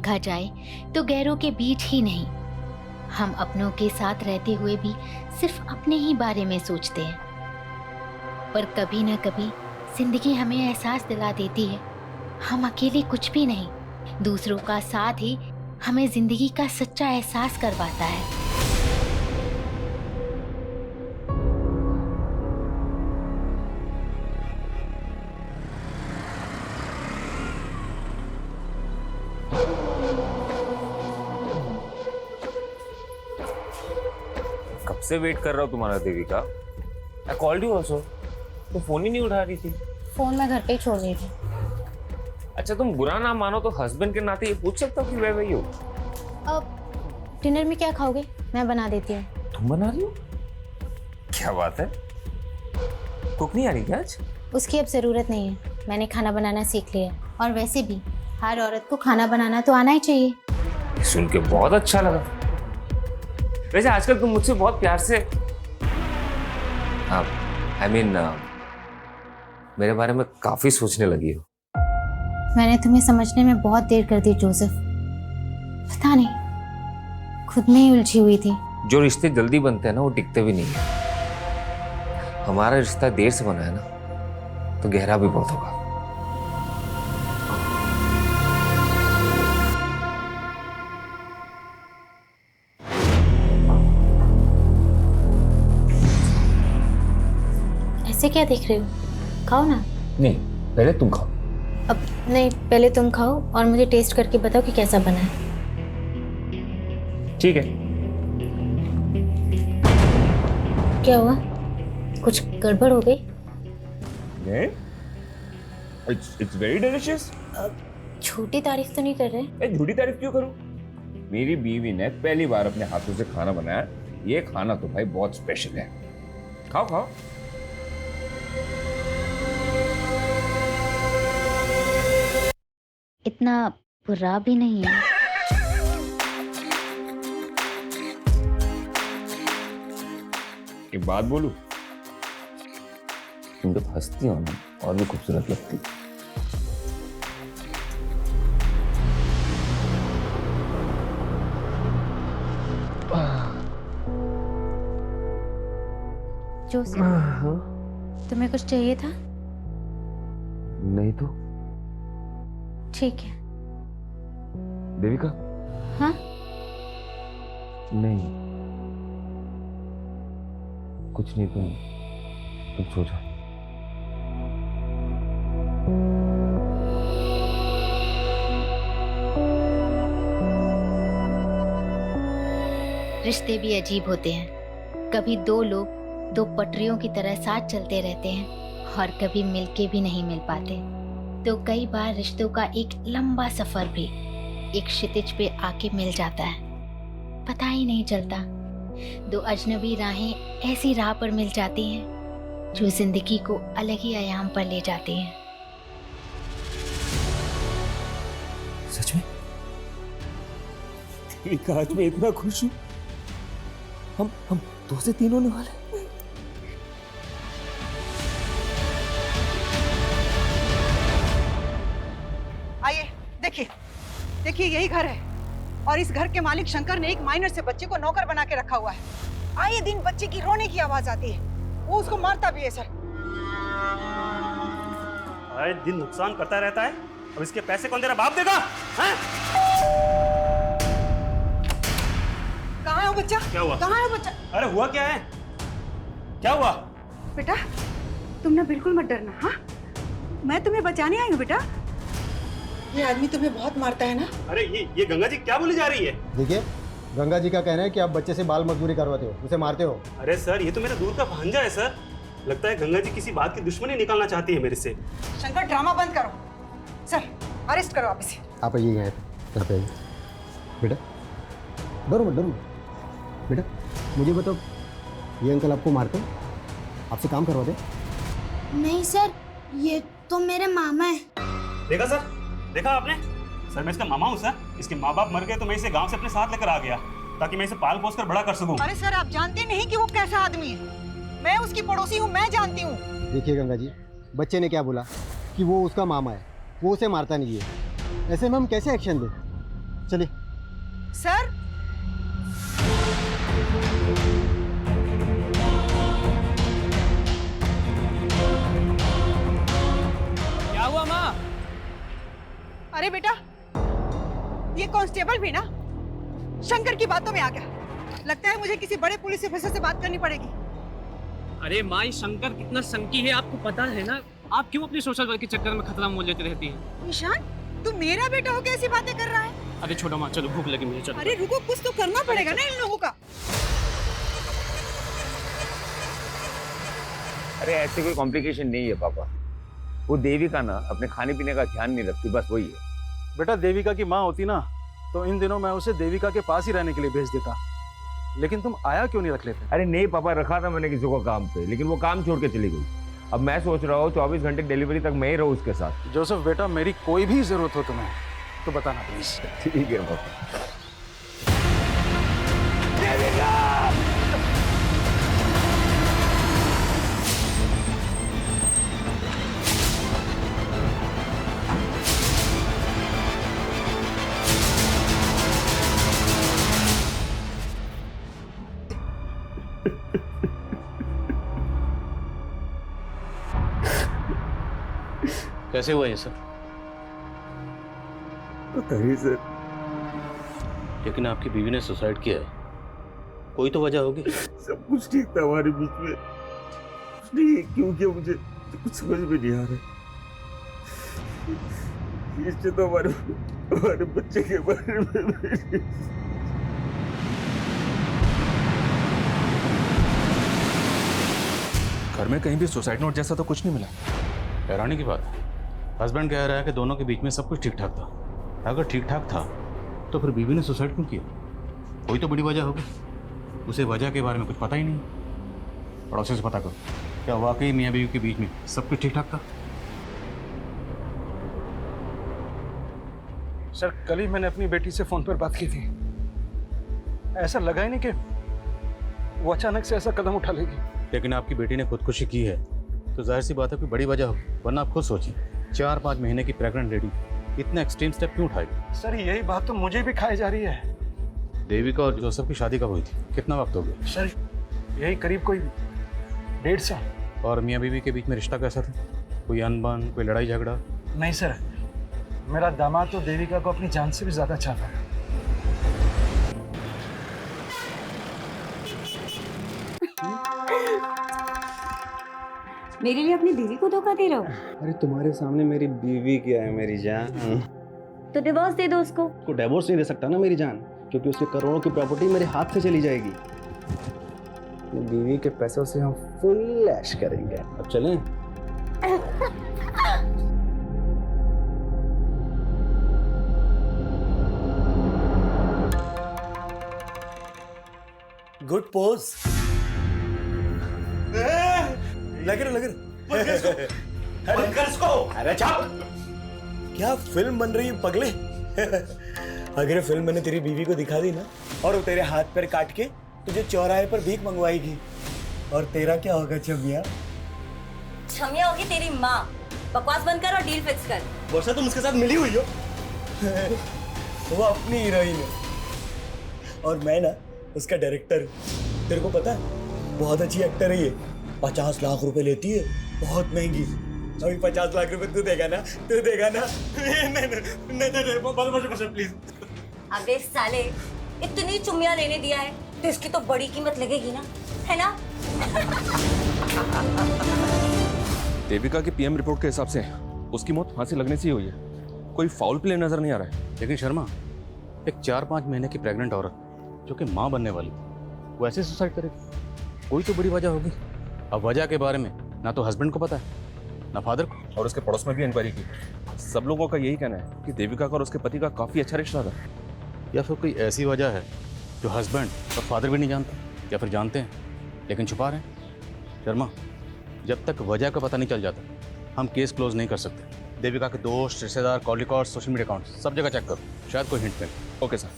देखा जाए तो गैरों के बीच ही नहीं, हम अपनों के साथ रहते हुए भी सिर्फ अपने ही बारे में सोचते हैं। पर कभी ना कभी जिंदगी हमें एहसास दिला देती है हम अकेले कुछ भी नहीं, दूसरों का साथ ही हमें जिंदगी का सच्चा एहसास करवाता है। कब से वेट कर रहा हूँ तुम्हारा Devika. I called you also, तुम फोन ही नहीं उठा रही थी। फोन मैं घर पे ही छोड़ रही थी। अच्छा तुम बुरा ना मानो तो हस्बैंड के नाते ये पूछ सकता हूँ कि वह वही हो। अब डिनर में क्या खाओगे? मैं बना देती हूँ। तुम बना रही हो? क्या बात है, कुक नहीं आ रही क्या आज? उसकी अब ज़रूरत नहीं है, मैंने खाना बनाना सीख लिया। और वैसे भी हर औरत को खाना बनाना तो आना ही चाहिए। सुन के बहुत अच्छा लगा। वैसे आजकल तुम मुझसे बहुत प्यार से मेरे बारे में काफी सोचने लगी हो। मैंने तुम्हें समझने में बहुत देर कर दी जोसेफ, पता नहीं, खुद में ही उलझी हुई थी। जो रिश्ते जल्दी बनते हैं ना वो टिकते भी नहीं है। हमारा रिश्ता देर से बना है ना तो गहरा भी बहुत होगा। ऐसे क्या देख रहे हो? खाओ ना। नहीं, पहले तुम खाओ। अब नहीं, पहले तुम खाओ और मुझे टेस्ट करके बताओ कि कैसा बना है। ठीक है। क्या हुआ? कुछ गड़बड़ हो गई? नहीं, it's very delicious। छोटी तारीफ तो नहीं कर रहे? मैं झूठी तारीफ क्यों करूं? मेरी बीवी ने पहली बार अपने हाथों से खाना बनाया। ये खाना तो भाई बहुत स्पेशल है। खाओ खाओ। इतना बुरा भी नहीं है। एक बात बोलूं, तुम जब हंसती हो ना और भी खूबसूरत लगती। जोसेफ, तुम्हें कुछ चाहिए था? नहीं तो ठीक है। देविका। हाँ? नहीं, कुछ नहीं, तुम सो जाओ। रिश्ते भी अजीब होते हैं। कभी दो लोग दो पटरियों की तरह साथ चलते रहते हैं और कभी मिलके भी नहीं मिल पाते। तो कई बार रिश्तों का एक लंबा सफर भी एक क्षितिज पे आके मिल जाता है, पता ही नहीं चलता। दो अजनबी राहें ऐसी राह पर मिल जाती हैं जो जिंदगी को अलग ही आयाम पर ले जाती हैं। सच में? देविका, आज मैं इतना खुश हूँ। हम दो से तीन होने वाले। आइए, देखिए देखिए, यही घर है और इस घर के मालिक शंकर ने एक माइनर से बच्चे को नौकर बना के रखा हुआ है। आए दिन बच्चे की रोने की आवाज आती है, वो उसको मारता भी है सर। आए दिन नुकसान करता रहता है, अब इसके पैसे कौन तेरा बाप देगा? हैं? कहाँ है वो बच्चा? क्या हुआ? कहाँ है वो बच्चा? अरे हुआ क्या है? क्या हुआ? बेटा, तुम ना बिल्कुल मत डरना। हाँ, मैं तुम्हें बचाने आई हूँ बेटा। ये आदमी तुम्हें बहुत मारता है ना। अरे ये गंगा जी क्या बोली जा रही है? देखिए, गंगा जी का कहना है कि आप बच्चे से बाल मजदूरी करवाते हो, उसे मारते हो। अरे सर, ये तो मेरा दूर का भांजा है सर। लगता है गंगा जी किसी बात की दुश्मनी निकालना चाहती है मेरे से। शंकर, ड्रामा बंद करो। सर, अरेस्ट करो आप इसे। आप आइए यहाँ पे आइए। बेटा डरो मत, डरो मत। बेटा मुझे बताओ, ये अंकल आपको मारते हैं? आपसे काम करवाते? नहीं सर, ये तो मेरे मामा है। देखा सर, देखा आपने? सर मैं इसका मामा हूँ सर। इसके माँ बाप मर गए तो मैं इसे गांव से अपने साथ लेकर आ गया ताकि मैं इसे पाल पोस कर बड़ा कर सकूं। अरे सर, आप जानते नहीं कि वो कैसा आदमी है। मैं उसकी पड़ोसी हूँ, मैं जानती हूँ। देखिए गंगा जी, बच्चे ने क्या बोला कि वो उसका मामा है, वो उसे मारता नहीं है। ऐसे में हम कैसे एक्शन दें? चलिए। सर क्या हुआ माँ? अरे बेटा, ये कांस्टेबल भी ना शंकर की बातों में आ गया। लगता है मुझे किसी बड़े पुलिस ऑफिसर से बात करनी पड़ेगी। अरे माँ, ये शंकर कितना संकी है आपको पता है ना। आप क्यों अपनी सोशल वर्क के चक्कर में खतरा मोल लेती रहती हैं? निशान, तू मेरा बेटा होकर ऐसी बातें कर रहा है? अरे छोड़ो माँ, चलो भूख लगी मुझे, चलो। अरे रुको, कुछ तो करना पड़ेगा ना इन लोगों का। अरे ऐसे कोई कॉम्प्लिकेशन नहीं है पापा। वो देविका ना अपने खाने पीने का ध्यान नहीं रखती, बस वही है। बेटा देविका की माँ होती ना तो इन दिनों मैं उसे देविका के पास ही रहने के लिए भेज देता, लेकिन तुम आया क्यों नहीं रख लेते? अरे नहीं पापा, रखा था मैंने किसी को काम पे, लेकिन वो काम छोड़ के चली गई। अब मैं सोच रहा हूँ 24 घंटे डिलीवरी तक मैं ही रहूँ उसके साथ। जोसेफ बेटा, मेरी कोई भी जरूरत हो तुम्हें तो बताना प्लीज। ठीक है पापा। कैसे हुआ ये सब? पता नहीं सर। लेकिन आपकी बीवी ने सुसाइड किया है, कोई तो वजह होगी। सब कुछ ठीक था हमारे बीच में, नहीं क्यों किया मुझे कुछ समझ में नहीं आ रहा। इससे तो हमारे बच्चे के बारे में घर में कहीं भी सुसाइड नोट जैसा तो कुछ नहीं मिला। हैरानी की बात है, हस्बैंड कह रहा है कि दोनों के बीच में सब कुछ ठीक ठाक था। अगर ठीक ठाक था तो फिर बीवी ने सुसाइड क्यों किया? कोई तो बड़ी वजह होगी। उसे वजह के बारे में कुछ पता ही नहीं। पड़ोसी से पता करो, क्या वाकई मियाँ बीवी के बीच में सब कुछ ठीक ठाक था? सर, कल ही मैंने अपनी बेटी से फोन पर बात की थी। ऐसा लगा ही नहीं कि वो अचानक से ऐसा कदम उठा लेगी। लेकिन आपकी बेटी ने खुदकुशी की है तो जाहिर सी बात है कोई बड़ी वजह होगी, वरना आप खुद सोचिए 4-5 महीने की प्रेग्नेंट लेडी इतना एक्सट्रीम स्टेप क्यों उठाएगी? सर, यही बात तो मुझे भी खाई जा रही है। देविका और जोसेफ की शादी कब हुई थी? कितना वक्त हो गया? सर, यही करीब कोई 1.5 साल। और मियाँ बीवी के बीच में रिश्ता कैसा था? कोई अनबन, कोई लड़ाई झगड़ा? नहीं सर, मेरा दामाद तो देविका को अपनी जान से भी ज्यादा चाहता है। मेरे लिए अपनी बीवी को धोखा दे रहे हो? अरे तुम्हारे सामने मेरी बीवी क्या है मेरी जान। तो डिवोर्स दे दो उसको। को डिवोर्स नहीं दे सकता ना मेरी जान, क्योंकि उसके करोड़ों की प्रॉपर्टी मेरे हाथ से चली जाएगी। अपनी बीवी के पैसों से हम फुल ऐश करेंगे। अब चलें? Good pose. लग रहा अरे चुप। क्या फिल्म बन रही है पगले? अगर फिल्म मैंने तेरी बीवी को दिखा दी ना और वो तेरे हाथ पैर काट के तुझे चौराहे पर भीख मंगवाएगी, और तेरा क्या होगा छमिया? छमिया होगी तेरी माँ। बकवास बंद कर और डील फिक्स कर। वर्षा, तुम उसके साथ मिली हुई हो? वो अपनी हीरोइन है और मैं ना उसका डायरेक्टर। तेरे को पता है बहुत अच्छी एक्टर है ये। 50 लाख रुपए लेती है, बहुत महंगी। अभी 50 लाख रुपए तू देगा ना? तू देगा ना? नहीं प्लीज। अबे साले, इतनी चुम्मिया लेने दिया है तो इसकी तो बड़ी कीमत लगेगी ना, है ना? देविका की पीएम रिपोर्ट के हिसाब से उसकी मौत फांसी लगने से ही हुई है। कोई फाउल प्ले नजर नहीं आ रहा है। लेकिन शर्मा, एक 4-5 महीने की प्रेग्नेंट औरत जो कि माँ बनने वाली, वो ऐसे सुसाइड करेगी? कोई तो बड़ी वजह होगी। अब वजह के बारे में ना तो हस्बैंड को पता है ना फादर को। और उसके पड़ोस में भी इंक्वायरी की। सब लोगों का यही कहना है कि देविका का और उसके पति का काफी अच्छा रिश्ता था। या फिर कोई ऐसी वजह है जो हस्बैंड और फादर भी नहीं जानते, या फिर जानते हैं लेकिन छुपा रहे हैं। शर्मा, जब तक वजह का पता नहीं चल जाता हम केस क्लोज नहीं कर सकते। देविका के दोस्त, रिश्तेदार, call record, social media account सब जगह चेक करो, शायद कोई हिंट मिले। Okay sir.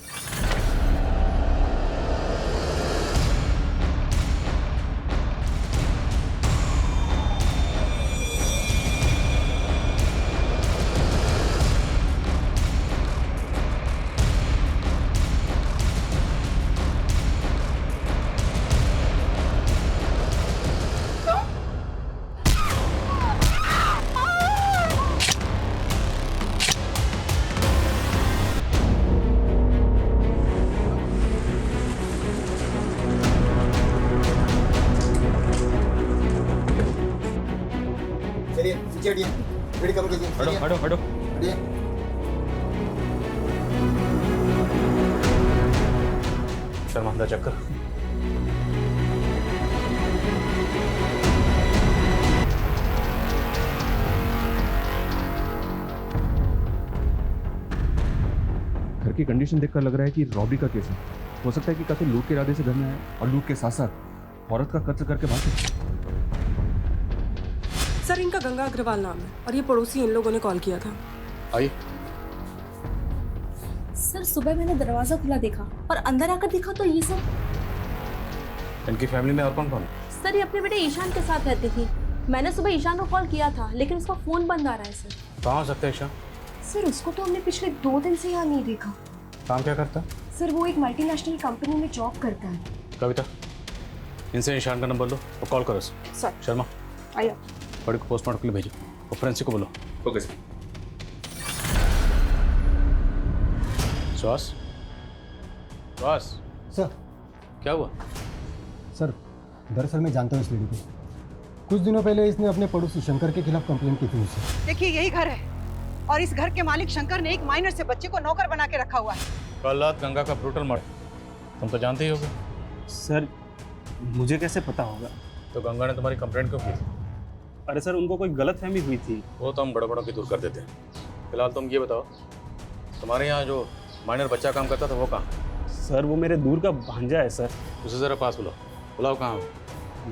नीचे हटिए, बेटी कवर कीजिए। हटो हटो हटो। हटिए। शर्मा अंदर चेक कर। घर की कंडीशन देखकर लग रहा है कि रॉबरी का केस है। हो सकता है कि कातिल लूट के इरादे से घर में आया और लूट के साथ साथ औरत का कत्ल करके भाग गया। सर इनका गंगा अग्रवाल नाम है और ये पड़ोसी इन लोगों ने कॉल किया था। आइए। सर सुबह मैंने दरवाजा खुला देखा और अंदर आकर देखा तो ये सब। इनकी फैमिली में और कौन कौन है? सर ये अपने बेटे ईशान के साथ रहती थी। मैंने सुबह ईशान को कॉल किया था लेकिन उसका फोन बंद आ रहा है सर। कहाँ हो सकता है ईशान? सर उसको तो हमने पिछले 2 दिन से यहाँ नहीं देखा। काम क्या करता? सर वो एक मल्टीनेशनल कंपनी में जॉब करता है। कविता, इनसे ईशान का नंबर लो और कॉल करो सर। शर्मा आइए। बड़ी को पोस्टमार्टम के लिए भेजो और फोरेंसिक को बोलो। Okay sir. श्वास श्वास सर। क्या हुआ? सर दरअसल मैं जानता हूँ इस लड़की को। कुछ दिनों पहले इसने अपने पड़ोसी शंकर के खिलाफ कंप्लेंट की थी मुझसे। देखिए यही घर है और इस घर के मालिक शंकर ने एक माइनर से बच्चे को नौकर बना के रखा हुआ है। कल रात गंगा का ब्रूटल मर्डर तुम तो जानते ही होगे। सर मुझे कैसे पता होगा? तो गंगा ने तुम्हारी कंप्लेंट क्यों की थी? अरे सर उनको कोई गलतफहमी हुई थी। वो तो हम गड़बड़ों की दूर कर देते हैं। फिलहाल तुम ये बताओ, तुम्हारे यहाँ जो माइनर बच्चा काम करता था वो कहाँ? सर वो मेरे दूर का भांजा है सर। उसे ज़रा पास बुलाओ। बुलाओ कहाँ?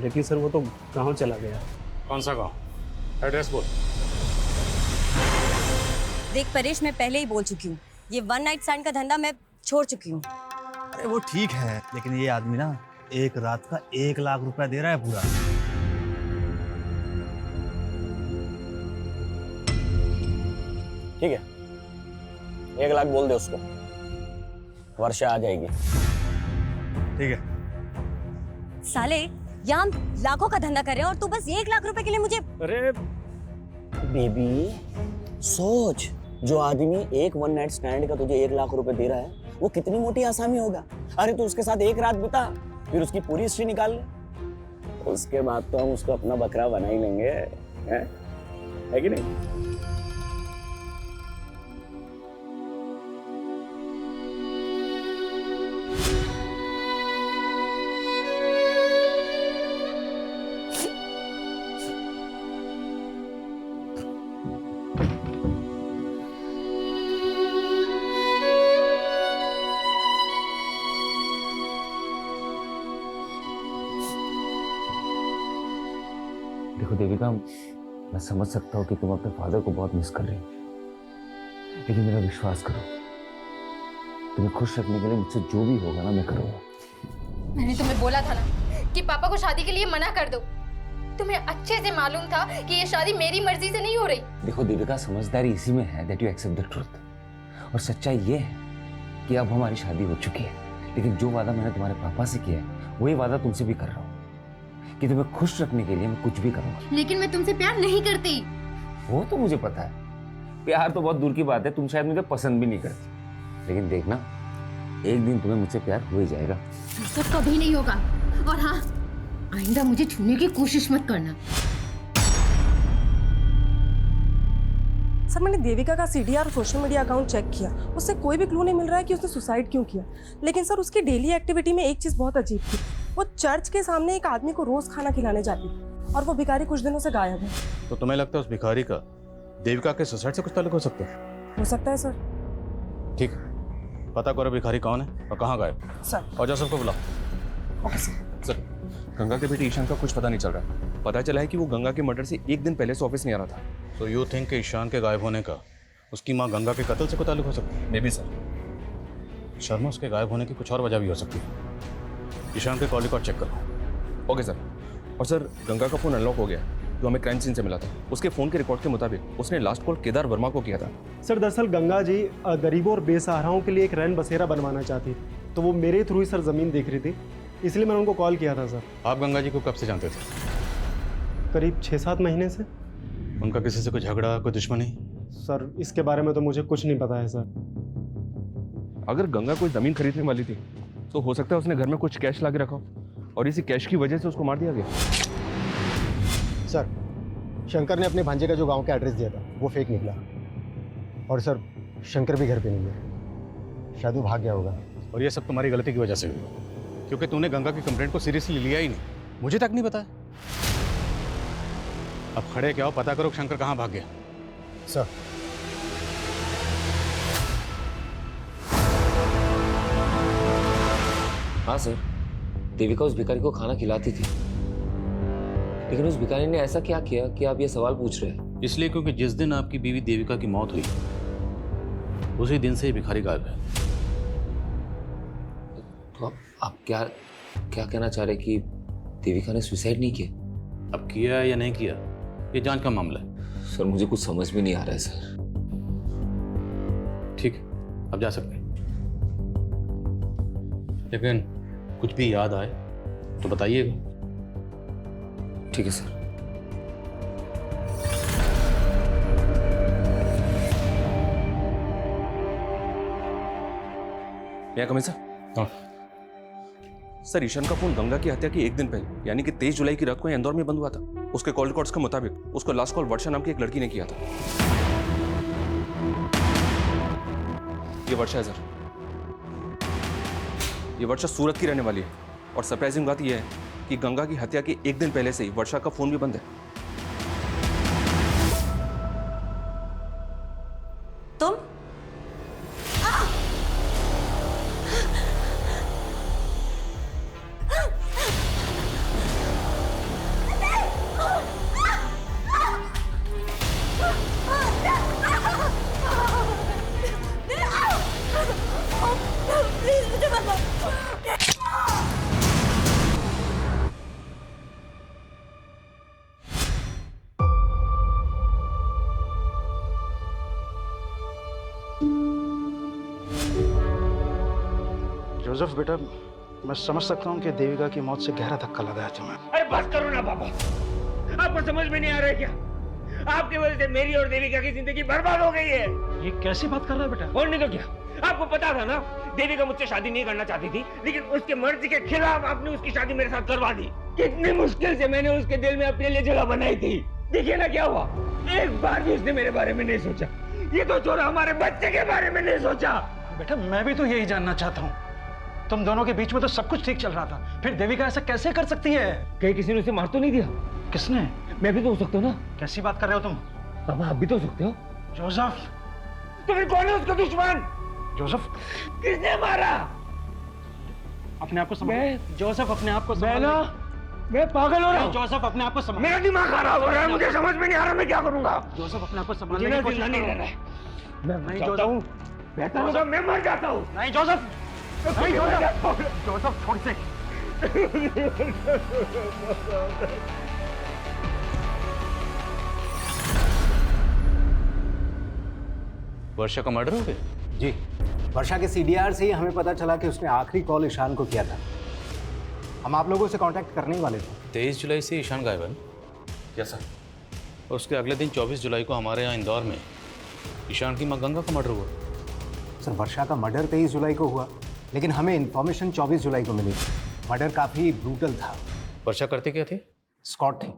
लेकिन सर वो तो गाँव चला गया। कौन सा गाँव? एड्रेस बोल। देख परेश, मैं पहले ही बोल चुकी हूँ, ये 1 नाइट स्टैंड का धंधा मैं छोड़ चुकी हूँ। अरे वो ठीक है, लेकिन ये आदमी ना एक रात का 1 लाख रुपया दे रहा है पूरा। ठीक है, 1 लाख बोल दे उसको, वर्षा आ जाएगी। ठीक है। साले यहाँ हम लाखों का धंधा कर रहे हैं और तू बस 1 लाख रुपए के लिए मुझे। अरे बेबी सोच, जो आदमी एक 1 नाइट स्टैंड का तुझे 1 लाख रुपए दे रहा है वो कितनी मोटी आसामी होगा। अरे तू उसके साथ एक रात बिता, फिर उसकी पूरी हिस्ट्री निकाल ले, उसके बाद तो हम उसको अपना बकरा बना ही लेंगे, है कि नहीं? देखो देविका, मैं समझ सकता हूँ कि तुम अपने फादर को बहुत मिस कर रही हो, लेकिन मेरा विश्वास करो, तुम्हें खुश रखने के लिए मुझसे जो भी होगा ना मैं करूँगा। मैंने तुम्हें बोला था ना कि पापा को शादी के लिए मना कर दो। तुम्हें अच्छे से मालूम था कि ये शादी मेरी मर्जी से नहीं हो रही। देखो देविका, समझदारी इसी में है that you accept the truth। और सच्चाई ये है कि अब हमारी शादी हो चुकी है, लेकिन जो वादा मैंने तुम्हारे पापा से किया है वही वादा तुमसे भी कर रहा हूँ कि तुम्हें खुश रखने के लिए मैं कुछ भी करूँगा। लेकिन मैं तुमसे प्यार नहीं करती। वो तो मुझे पता है, प्यार तो बहुत दूर की बात है, तुम शायद मुझे पसंद भी नहीं करती, लेकिन देखना एक दिन तुम्हें मुझसे प्यार हो ही जाएगा। तो कभी नहीं होगा। और हाँ, आइंदा मुझे छूने की कोशिश मत करना। सर मैंने देविका का सीडीआर और सोशल मीडिया अकाउंट चेक किया, उससे कोई भी क्लू नहीं मिल रहा है कि उसने सुसाइड क्यों किया। लेकिन सर उसकी डेली एक्टिविटी में एक चीज़ बहुत अजीब थी, वो चर्च के सामने एक आदमी को रोज खाना खिलाने जाती थी और वो भिखारी कुछ दिनों से गायब है। तो तुम्हें लगता है उस भिखारी का देविका के सुसाइड से कुछ ताल्लुक हो सकता है? हो सकता है सर। ठीक, पता करो भिखारी कौन है और कहाँ गायब सर। और जा सबको बुलाओ। Okay sir. सर गंगा के बेटे ईशान का कुछ पता नहीं चल रहा। पता चला है कि वो गंगा के मर्डर से 1 दिन पहले से ऑफिस नहीं आ रहा था। तो यू थिंक कि ईशान के गायब होने का उसकी माँ गंगा के कत्ल से कोई ताल्लुक हो सकता है? May be sir. शर्मा, उसके गायब होने की कुछ और वजह भी हो सकती है। ईशान के कॉल रिकॉर्ड चेक करो। Okay sir. और सर गंगा का फोन अनलॉक हो गया जो हमें क्राइम सीन से मिला था। उसके फोन के रिकॉर्ड के मुताबिक उसने लास्ट कॉल केदार वर्मा को किया था। सर दरअसल गंगा जी गरीबों और बेसहाराओं के लिए एक रैन बसेरा बनवाना चाहती, तो वो मेरे थ्रू ही सर ज़मीन देख रही थी, इसलिए मैंने उनको कॉल किया था सर। आप गंगा जी को कब से जानते थे? करीब 6-7 महीने से। उनका किसी से कोई झगड़ा, कोई दुश्मनी? सर इसके बारे में तो मुझे कुछ नहीं पता है सर। अगर गंगा कोई ज़मीन खरीदने वाली थी तो हो सकता है उसने घर में कुछ कैश ला के रखा हो और इसी कैश की वजह से उसको मार दिया गया। सर शंकर ने अपने भांजे का जो गांव का एड्रेस दिया था वो फेक निकला। और सर शंकर भी घर पे नहीं है, शायद वो भाग गया होगा। और ये सब तुम्हारी गलती की वजह से हुई, क्योंकि तूने गंगा की कंप्लेंट को सीरियसली लिया ही नहीं, मुझे तक नहीं बताया। अब खड़े क्या हो, पता करो शंकर कहाँ भाग गया। सर हाँ सर, देविका उस भिखारी को खाना खिलाती थी, लेकिन उस भिखारी ने ऐसा क्या किया कि आप ये सवाल पूछ रहे हैं? इसलिए क्योंकि जिस दिन आपकी बीवी देविका की मौत हुई उसी दिन से ही भिखारी गायब है। तो आप क्या कहना चाह रहे कि देविका ने सुसाइड नहीं किया? अब किया या नहीं किया ये जांच का मामला है। सर मुझे कुछ समझ में नहीं आ रहा है सर। ठीक है, अब जा सकते हैं, लेकिन कुछ भी याद आए तो बताइएगा। ठीक है सर। मैं कमिंग सर? हाँ सर, ईशान का फोन गंगा की हत्या की एक दिन पहले यानी कि 23 जुलाई की रात को इंदौर में बंद हुआ था। उसके कॉल रिकॉर्ड्स के मुताबिक उसको लास्ट कॉल वर्षा नाम की एक लड़की ने किया था। ये वर्षा है सर, ये वर्षा सूरत की रहने वाली है। और सरप्राइजिंग बात यह है कि गंगा की हत्या के एक दिन पहले से ही वर्षा का फोन भी बंद है। तुम जोसेफ बेटा, मैं समझ सकता हूँ कि देविका की मौत से गहरा धक्का लगा है तुम्हें। अरे बस करो ना पापा, आपको समझ में नहीं आ रहा है क्या? आपकी वजह से मेरी और देविका की जिंदगी बर्बाद हो गई है। ये कैसी बात कर रहा है बेटा? और नहीं तो क्या, आपको पता था ना देविका मुझसे शादी नहीं करना चाहती थी, लेकिन उसके मर्जी के खिलाफ आपने उसकी शादी मेरे साथ करवा दी। कितनी मुश्किल से मैंने उसके दिल में अपने लिए जगह बनाई थी। देखिए ना क्या हुआ, एक बार भी उसने मेरे बारे में नहीं सोचा। ये तो छोड़ा, हमारे बच्चे के बारे में नहीं सोचा। बेटा मैं भी तो यही जानना चाहता हूँ, तुम दोनों के बीच में तो सब कुछ ठीक चल रहा था, फिर देविका ऐसा कैसे कर सकती है? कहीं किसी ने उसे मार तो नहीं दिया? किसने? मैं भी तो हो सकता हूँ ना। कैसी बात कर रहे हो तुम? पापा आप भी तो हो सकते हो। जोसेफ, तो फिर कौन है उसका दुश्मन? जोसेफ, किसने मारा? अपने आप को संभालो। जोसेफ अपने आप को संभालो। मैं पागल हो रहा हूँ। जोसेफ अपने आप को संभालो। मेरा दिमाग खराब हो रहा है, मुझे समझ में नहीं आ रहा मैं क्या करूंगा। जोसेफ अपने आप को संभालने की कोशिश नहीं करो। रहना है। मैं नहीं जाता हूँ, बेहतर होगा मैं मर जाता हूँ। नहीं जोसेफ, नहीं जोसेफ, जोसेफ छोड़ से। वर्षा का मर्डर हो गया? जी, वर्षा के सीडीआर से ही हमें पता चला कि उसने आखिरी कॉल ईशान को किया था। हम आप लोगों से कांटेक्ट करने ही वाले थे। 23 जुलाई से ईशान गायब है? Yes sir. और उसके अगले दिन 24 जुलाई को हमारे यहाँ इंदौर में ईशान की माँ गंगा का मर्डर हुआ। सर वर्षा का मर्डर 23 जुलाई को हुआ, लेकिन हमें इन्फॉर्मेशन 24 जुलाई को मिली थी। मर्डर काफी ब्रूटल था। वर्षा करते क्या थे? स्कॉट थी।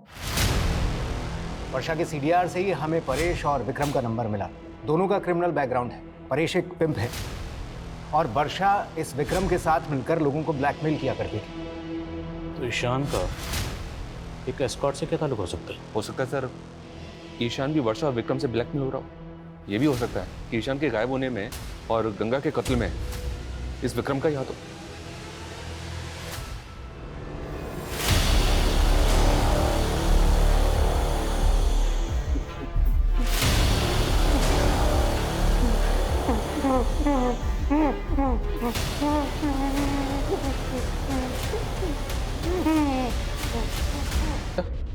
वर्षा के सीडीआर से ही हमें परेश और विक्रम का नंबर मिला। दोनों का क्रिमिनल बैकग्राउंड है। परेश एक पिम्प है और वर्षा इस विक्रम के साथ मिलकर लोगों को ब्लैकमेल किया करती थी। तो ईशान का एक एस्कॉर्ट से क्या ताल्लुक हो सकता है? हो सकता है सर ईशान भी वर्षा और विक्रम से ब्लैकमेल हो रहा हो। ये भी हो सकता है कि ईशान के गायब होने में और गंगा के कत्ल में इस विक्रम का ही हाथ हो।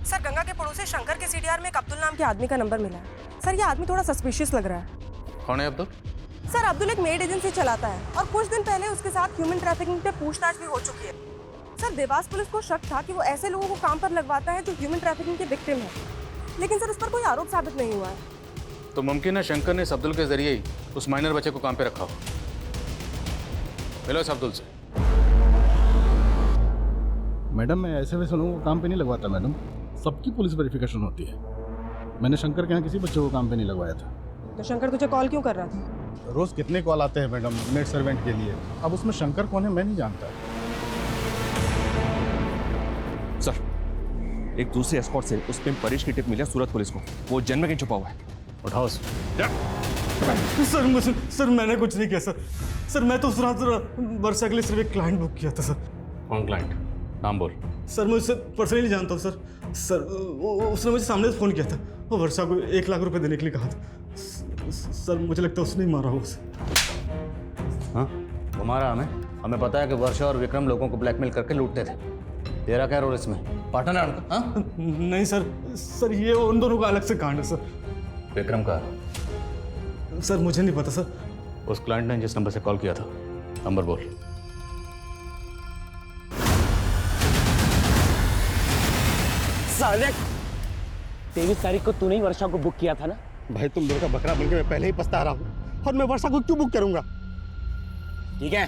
सर गंगा के पड़ोसी शंकर के सीडीआर में एक अब्दुल नाम के आदमी का नंबर मिला है। सर ये आदमी थोड़ा सस्पिशियस लग रहा है। कौन है अब्दुल? सर अब्दुल एक मेड एजेंसी चलाता है और कुछ दिन पहले उसके साथ ह्यूमन ट्रैफिकिंग पे पूछताछ भी हो चुकी है। सर देवास पुलिस को शक था कि वो ऐसे लोगों को काम पर लगवाता है जो ह्यूमन ट्रैफिकिंग के विक्टिम है, लेकिन सर उस पर कोई आरोप साबित नहीं हुआ है। तो मुमकिन है शंकर ने इस अब्दुल के जरिए ही उस माइनर बच्चे को काम पे रखा हो। मिलो इस अब्दुल से। मैडम मैं ऐसे वैसे लोगों को काम पे नहीं लगवाता मैडम, सबकी पुलिस वेरिफिकेशन होती है। मैंने शंकर के यहाँ किसी बच्चे को काम पे नहीं लगवाया था। तो शंकर तुझे कॉल क्यों कर रहा था? रोज कितने कॉल आते हैं मैडम मेड सर्वेंट के लिए, अब उसमें शंकर कौन है मैं नहीं जानता। सर, एक दूसरे एस्कॉर्ट से उस पिंप परेश की टिप मिली है सूरत पुलिस को। वो जन्म में कहीं छुपा हुआ है। उठाओ सर मैंने कुछ नहीं किया सर मैं तो उस रात वर्षा के लिए सिर्फ एक क्लाइंट बुक किया था सर। कौन क्लाइंट? नाम बोल। सर मैं उससे पर्सनली जानता हूँ सर उसने मुझे सामने से फ़ोन किया था, वो वर्षा को 1 लाख रुपए देने के लिए कहा था। सर मुझे लगता है उसने ही मारा हो उसे। हाँ, वो मारा हमें पता है कि वर्षा और विक्रम लोगों को ब्लैकमेल करके लूटते थे। तेरा क्या रोल इसमें? पार्टनर है उनका? हाँ? नहीं सर ये उन दोनों का अलग से कांड है सर। विक्रम का? सर मुझे नहीं पता सर। उस क्लाइंट ने जिस नंबर से कॉल किया था, नंबर बोल। साले 23 तारीख को तूने ही वर्षा को बुक किया था ना? भाई तुम लोगों का बकरा बनके मैं पहले ही पछता रहा हूँ, और मैं वर्षा को क्यों बुक करूंगा? ठीक है,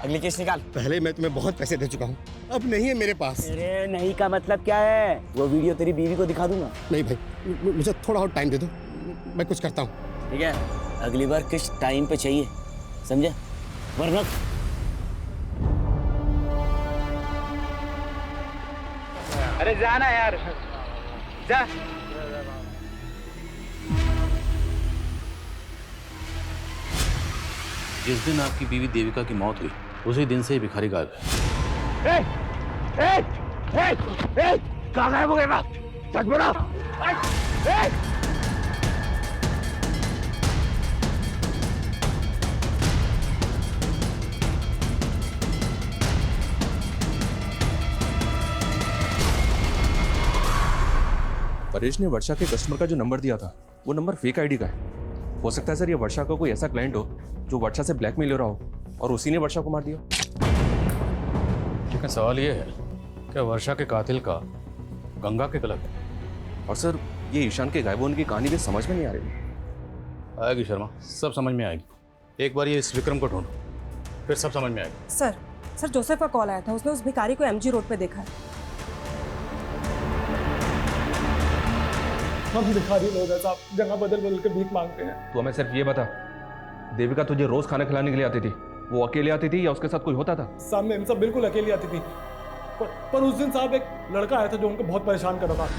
अगली केस निकाल। पहले मैं तुम्हें बहुत पैसे दे चुका हूँ, अब नहीं है मेरे पास। अरे नहीं का मतलब क्या है? वो वीडियो तेरी बीवी को दिखा दूंगा। नहीं भाई, मुझे थोड़ा और टाइम दे दो, मैं कुछ करता हूँ। ठीक है, अगली बार किस टाइम पे चाहिए, समझे? वरना अरे जाना यार, जा। जिस दिन आपकी बीवी देविका की मौत हुई उसी दिन से ही भिखारी गायब है। कहाँ गायब हो गया? सच बोलो। परेश ने वर्षा के कस्टमर का जो नंबर दिया था वो नंबर फेक आईडी का है। हो सकता है सर ये वर्षा का कोई ऐसा क्लाइंट हो जो वर्षा से ब्लैकमेल हो रहा हो और उसी ने वर्षा को मार दिया। लेकिन सवाल ये है कि वर्षा के कातिल का गंगा के गलत है। और सर ये ईशान के गायब होने की कहानी भी समझ में नहीं आ रही। आएगी शर्मा, सब समझ में आएगी। एक बार ये इस विक्रम को ढूंढो, फिर सब समझ में आएगी। सर जोसेफ का कॉल आया था, उसने उस भिखारी को MG रोड पे देखा है। हम भिखारी लोग हैं साहब, जगह बदल बदल के भीख मांगते हैं। तो हमें सिर्फ ये बता, देविका तुझे रोज खाना खिलाने के लिए आती थी, वो अकेले आती थी या उसके साथ कोई होता था? साहब मैम सब बिल्कुल अकेली आती थी, पर उस दिन साहब एक लड़का आया था जो उनको बहुत परेशान कर रहा था।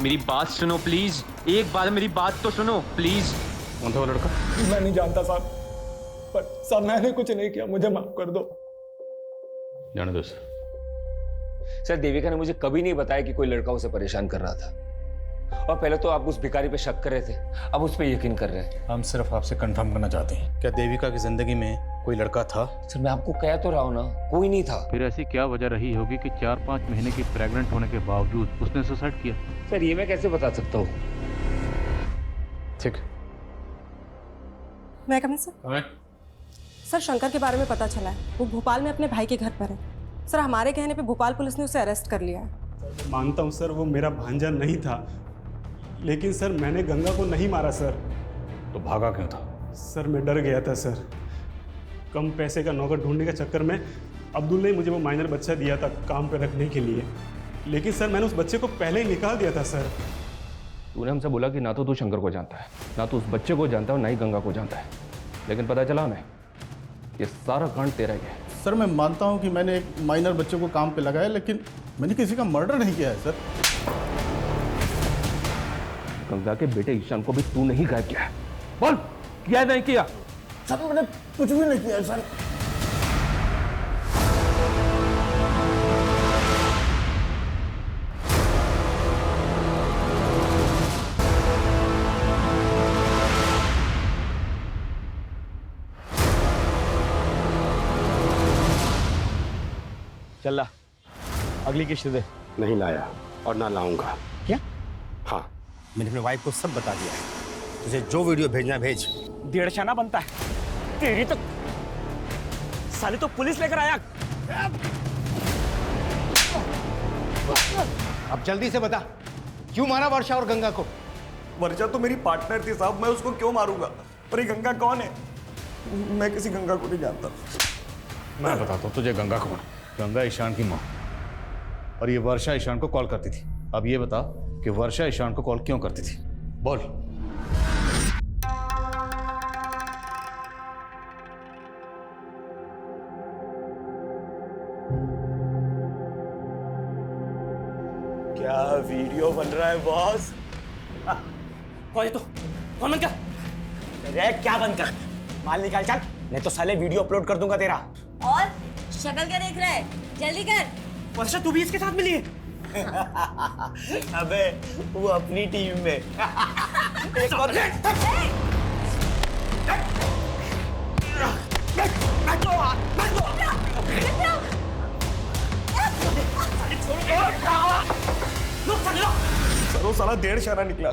मेरी बात सुनो प्लीज, एक बार मेरी बात तो सुनो प्लीज। कौन था वो लड़का? मैं नहीं जानता साहब, पर साहब मैंने कुछ नहीं किया, मुझे माफ कर दो। जाने दो सर। देविका ने मुझे कभी नहीं बताया कि कोई लड़का उसे परेशान कर रहा था, और पहले तो आप उस भिखारी पे शक कर रहे थे, अब उस पे यकीन कर रहे हैं। हम सिर्फ आपसे कंफर्म करना चाहते हैं, क्या देविका की जिंदगी में कोई लड़का था? सर मैं आपको कह तो रहा हूँ ना, कोई नहीं था। फिर ऐसी क्या वजह रही होगी कि 4-5 महीने की प्रेग्नेंट होने के बावजूद उसने सुसाइड किया? सर ये मैं कैसे बता सकता हूँ? ठीक, मैं कमिंग सर? सर शंकर के बारे में पता चला है, वो भोपाल में अपने भाई के घर पर है। सर हमारे कहने पे भोपाल पुलिस ने उसे अरेस्ट कर लिया है। मानता हूँ सर वो मेरा भांजा नहीं था, लेकिन सर मैंने गंगा को नहीं मारा सर। तो भागा क्यों था? सर मैं डर गया था सर, कम पैसे का नौकर ढूंढने के चक्कर में अब्दुल ने मुझे वो माइनर बच्चा दिया था काम पे रखने के लिए, लेकिन सर मैंने उस बच्चे को पहले ही निकाल दिया था सर। तूने हमसे बोला कि ना तो तू शंकर को जानता है, ना तो उस बच्चे को जानता है, और ना ही गंगा को जानता है, लेकिन पता चला हमें ये सारा कांड तेरा ही है। सर मैं मानता हूँ कि मैंने एक माइनर बच्चे को काम पे लगाया, लेकिन मैंने किसी का मर्डर नहीं किया है सर। गंगा के बेटे ईशान को भी तू नहीं गायब किया है? बोल, किया नहीं किया? सर मैंने कुछ भी नहीं किया सर। चल ला, अगली किस्त दे। नहीं लाया और ना लाऊंगा। क्या? हाँ, मैंने अपनी वाइफ को सब बता दिया है, तुझे जो वीडियो भेजना है भेज। 1.5 आना बनता है तेरी तो, साली तो पुलिस लेकर आया। अब जल्दी से बता, क्यों मारा वर्षा और गंगा को? वर्षा तो मेरी पार्टनर थी साहब, मैं उसको क्यों मारूंगा? पर ये गंगा कौन है? मैं किसी गंगा को नहीं जानता। मैं बताता हूँ तुझे गंगा कौन। गंगा ईशान की माँ। और ये वर्षा ईशान को कॉल करती थी। अब ये बता कि वर्षा ईशान को कॉल क्यों करती थी, बोल। क्या वीडियो बन रहा है बॉस? कौन है तू? कौन बंद कर? अरे क्या बंद कर? माल निकाल चल, नहीं तो साले वीडियो अपलोड कर दूंगा तेरा। और शक्ल क्या देख रहा है? जल्दी कर। वर्षा तू भी इसके साथ मिली है? अबे वो अपनी टीम में। एक और वो साला 1.5 शाना निकला।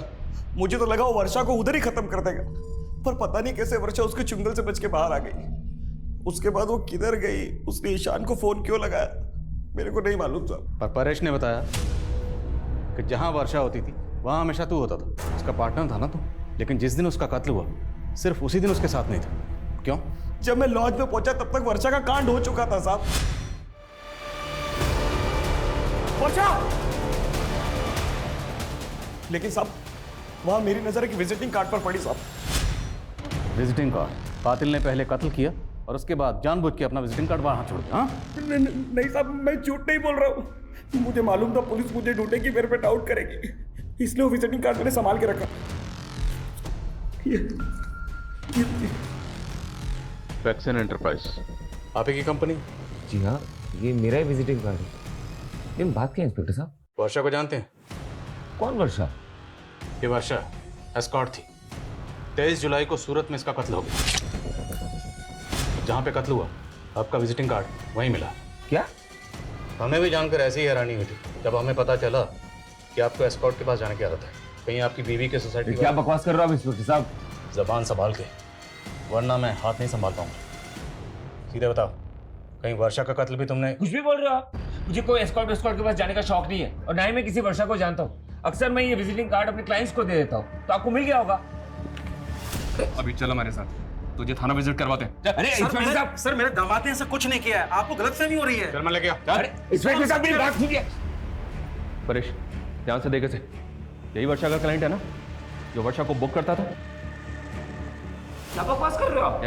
मुझे तो लगा वो वर्षा को उधर ही खत्म कर देगा, पर पता नहीं कैसे वर्षा उसके चुंगल से बच के बाहर आ गई। उसके बाद वो किधर गई, उसने ईशान को फोन क्यों लगाया, मेरे को नहीं मालूम था। पर परेश ने बताया कि जहां वर्षा होती थी वहां हमेशा तू होता था, उसका पार्टनर था ना तू। लेकिन जिस दिन उसका कत्ल हुआ सिर्फ उसी दिन उसके साथ नहीं था। क्यों? जब मैं लॉज में पहुंचा तब तक वर्षा का कांड हो चुका था साहब। वर्षा! लेकिन साहब वहां मेरी नजर एक विजिटिंग कार्ड पर पड़ी साहब। Visiting card? कातिल ने पहले कत्ल किया और उसके बाद जानबूझ के अपना विजिटिंग कार्ड वहां छोड़ दिया। नहीं साहब, मैं झूठ नहीं बोल रहा हूँ। मुझे मालूम था पुलिस मुझे ढूंढेगी, मेरे पे डाउट करेगी, इसलिए वो विजिटिंग कार्ड मैंने संभाल के रखा। वैक्सीन एंटरप्राइज आप ही की कंपनी? जी हाँ, ये मेरा ही विजिटिंग कार्ड है। लेकिन बात क्या है इंस्पेक्टर साहब? वर्षा को जानते हैं? कौन वर्षा? ये वर्षा एस्कॉर्ट थी। 23 जुलाई को सूरत में इसका कत्ल हो गया। जहाँ पे कत्ल हुआ आपका विजिटिंग कार्ड वहीं मिला। क्या? हमें भी जानकर ऐसी ही हैरानी हुई थी जब हमें पता चला कि आपको एस्कॉर्ट के पास जाने की आदत है। कहीं आपकी बीवी के सोसाइटी? क्या बकवास कर रहे हो आप इंस्पेक्टर साहब? जबान संभाल के, वरना मैं हाथ नहीं संभाल पाऊंगा। सीधे बताओ, कहीं वर्षा का कत्ल भी तुमने? कुछ भी बोल रहे हो आप? मुझे कोई एस्कॉर्ट के पास जाने का शौक नहीं है और ना ही मैं किसी वर्षा को जानता हूँ। अक्सर मैं ये विजिटिंग कार्ड अपने क्लाइंट्स को दे देता हूँ, तो आपको मिल गया होगा। अभी चल हमारे साथ, तुझे थाना विजिट करवाते हैं। अरे इंस्पेक्टर साहब, सर मेरे दामाद ने ऐसा कुछ नहीं किया है, आपको गलतफहमी हो रही है। चल मैं लेके आ। अरे इंस्पेक्टर साहब मेरी बात सुनिए। परेश ध्यान से देखे से, यही वर्षा का क्लाइंट है ना जो वर्षा को बुक करता था? क्या बकवास कर रहे हो आप?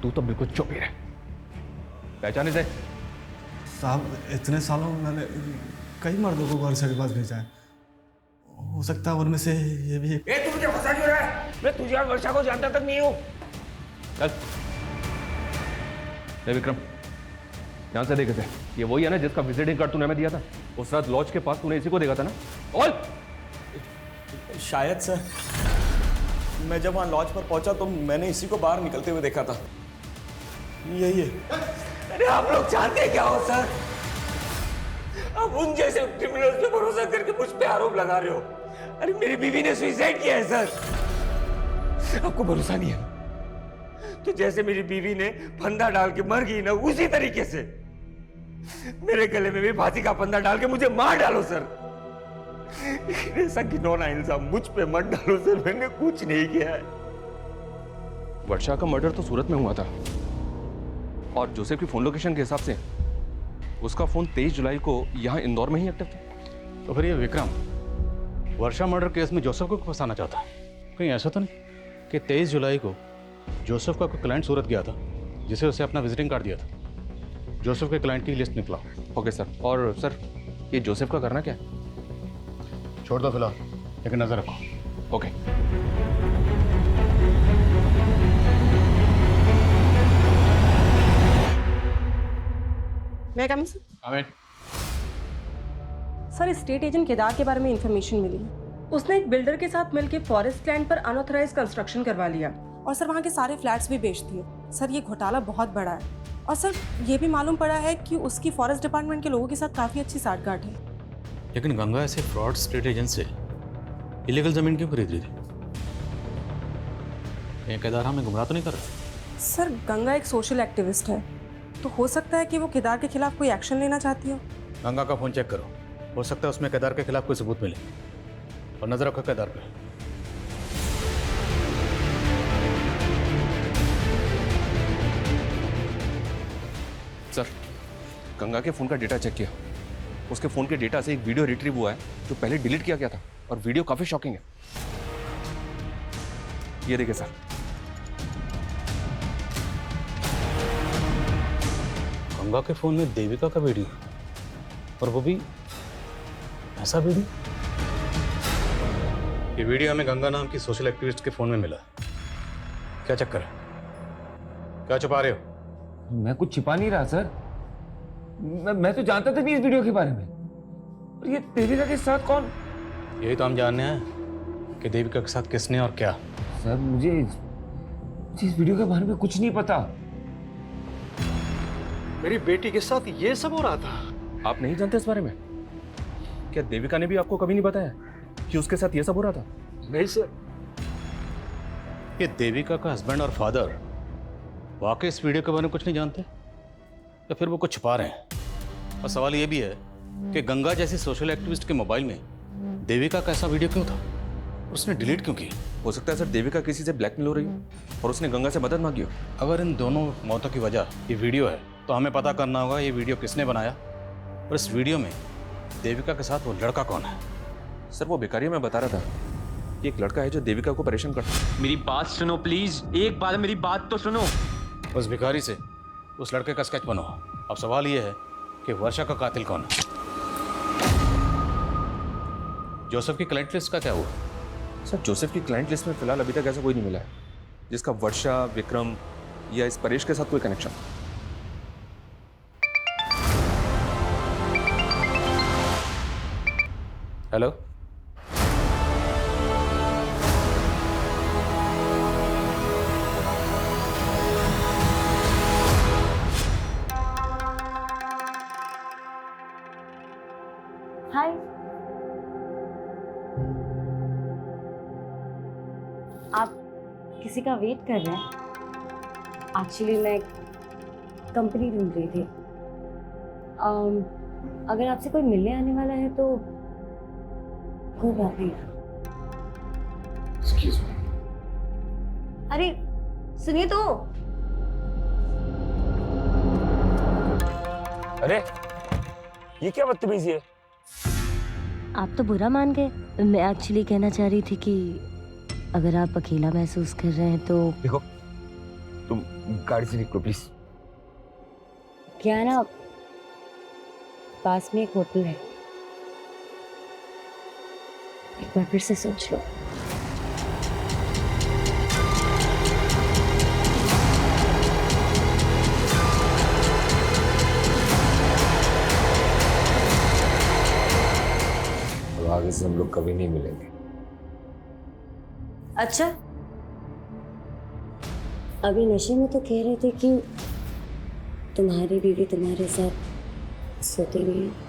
तू तो बिल्कुल चुप ही रह। पहचाने से? साहब इतने सालों में मैंने कई मर्दों को वर्षा के पास भेजा है, हो सकता है उनमें से ये भी। तू मुझे फंसा क्यों रहा है? मैं तुझे और वर्षा को जानता तक नहीं हूँ। चल विक्रम, ध्यान से देखे थे, ये वही है ना जिसका विजिटिंग कार्ड तूने हमें दिया था? उस रात लॉज के पास तूने इसी को देखा था ना? और शायद सर, मैं जब वहाँ लॉज पर पहुंचा तो मैंने इसी को बाहर निकलते हुए देखा था। यही है। अरे आप लोग जानते हैं क्या हो सर? आप उन जैसे क्रिमिनल्स पे भरोसा करके मुझ पे आरोप लगा रहे हो। अरे मेरी बीवी ने सुसाइड किया है सर। आपको भरोसा नहीं है तो जैसे मेरी बीवी ने फंदा डाल के मर गई ना, उसी तरीके से मेरे गले में भी फांसी का फंदा डाल के मुझे मार डालो सर। ऐसा घिनौना इल्जाम मुझ पे मत डालो सर, मैंने कुछ नहीं किया है। वर्षा का मर्डर तो सूरत में हुआ था और जोसेफ की फोन लोकेशन के हिसाब से उसका फोन 23 जुलाई को यहाँ इंदौर में ही एक्टिव था। तो फिर ये विक्रम वर्षा मर्डर केस में जोसेफ को फंसाना चाहता है? कहीं ऐसा तो नहीं कि 23 जुलाई को जोसेफ का कोई क्लाइंट सूरत गया था जिसे उसे अपना विजिटिंग कार्ड दिया था? जोसेफ के क्लाइंट की लिस्ट निकला। Okay sir. और सर ये जोसेफ का करना क्या है? छोड़ दो फिलहाल, लेकिन नजर रखो। ओके। मैं come sir? Sir state agent Kedar के बारे में इंफॉर्मेशन मिली। उसने एक बिल्डर के साथ मिलकर फॉरेस्ट लैंड पर अनऑथराइज कंस्ट्रक्शन करवा लिया और सर वहाँ के सारे फ्लैट्स भी बेच दिए। सर ये घोटाला बहुत बड़ा है और सर ये भी मालूम पड़ा है कि उसकी फॉरेस्ट डिपार्टमेंट के लोगों के साथ काफ़ी अच्छी साठगांठ है। लेकिन गंगा ऐसे फ्रॉड स्टेट एजेंट से इलीगल जमीन क्यों खरीद रही थी? ये केदार हमें गुमराह तो नहीं कर रहा? सर गंगा एक सोशल एक्टिविस्ट है, तो हो सकता है कि वो केदार के खिलाफ कोई एक्शन लेना चाहती हो। गंगा का फोन चेक करो, हो सकता है उसमें केदार के खिलाफ कोई सबूत मिले। और नजर रखो केदार पे। सर गंगा के फोन का डेटा चेक किया, उसके फ़ोन के डेटा से एक वीडियो रिट्रीव हुआ है जो पहले डिलीट किया गया था, और वीडियो काफ़ी शॉकिंग है। ये देखिए सर। गंगा के फ़ोन में देविका का वीडियो, और वो भी ऐसा वीडियो। ये वीडियो हमें गंगा नाम की सोशल एक्टिविस्ट के फ़ोन में मिला। क्या चक्कर है? क्या छुपा रहे हो? मैं कुछ छिपा नहीं रहा सर। मैं तो जानता था नहीं इस वीडियो के बारे में। और ये देविका के साथ कौन? यही तो हम जानने हैं कि देविका के साथ किसने और क्या। सर मुझे इस वीडियो के बारे में कुछ नहीं पता। मेरी बेटी के साथ ये सब हो रहा था। आप नहीं जानते इस बारे में? क्या देविका ने भी आपको कभी नहीं बताया कि उसके साथ ये सब हो रहा था? नहीं सर। ये देविका का हस्बैंड और फादर वाकई इस वीडियो के बारे में कुछ नहीं जानते, या फिर वो कुछ छुपा रहे हैं? और सवाल ये भी है कि गंगा जैसी सोशल एक्टिविस्ट के मोबाइल में देविका का ऐसा वीडियो क्यों था? उसने डिलीट क्यों किया? हो सकता है सर देविका किसी से ब्लैकमेल हो रही हो और उसने गंगा से मदद मांगी हो। अगर इन दोनों मौतों की वजह ये वीडियो है तो हमें पता करना होगा ये वीडियो किसने बनाया, और इस वीडियो में देविका के साथ वो लड़का कौन है। सर वो भिखारी मैं बता रहा था, ये एक लड़का है जो देविका को परेशान करता है। मेरी बात सुनो प्लीज, एक बार मेरी बात तो सुनो। उस भिखारी से उस लड़के का स्केच बनाओ। अब सवाल ये है कि वर्षा का कातिल कौन है? जोसेफ की क्लाइंट लिस्ट का क्या हुआ? सर जोसेफ की क्लाइंट लिस्ट में फिलहाल अभी तक ऐसा कोई नहीं मिला है जिसका वर्षा, विक्रम या इस परेश के साथ कोई कनेक्शन। हेलो, हाय। आप किसी का वेट कर रहे हैं? एक्चुअली मैं कंपनी ढूंढ रही थी। अगर आपसे कोई मिलने आने वाला है तो कोई बात नहीं। Excuse me. अरे सुनिए तो। अरे ये क्या बदतमीजी है? आप तो बुरा मान गए। मैं एक्चुअली कहना चाह रही थी कि अगर आप अकेला महसूस कर रहे हैं तो देखो, तुम गाड़ी से निकलो प्लीज। क्या है ना, पास में एक होटल है, एक बार फिर से सोच लो। अब आगे से हम लोग कभी नहीं मिलेंगे। अच्छा, अभी नशे में तो कह रहे थे कि तुम्हारी बीवी तुम्हारे साथ सोती नहीं है।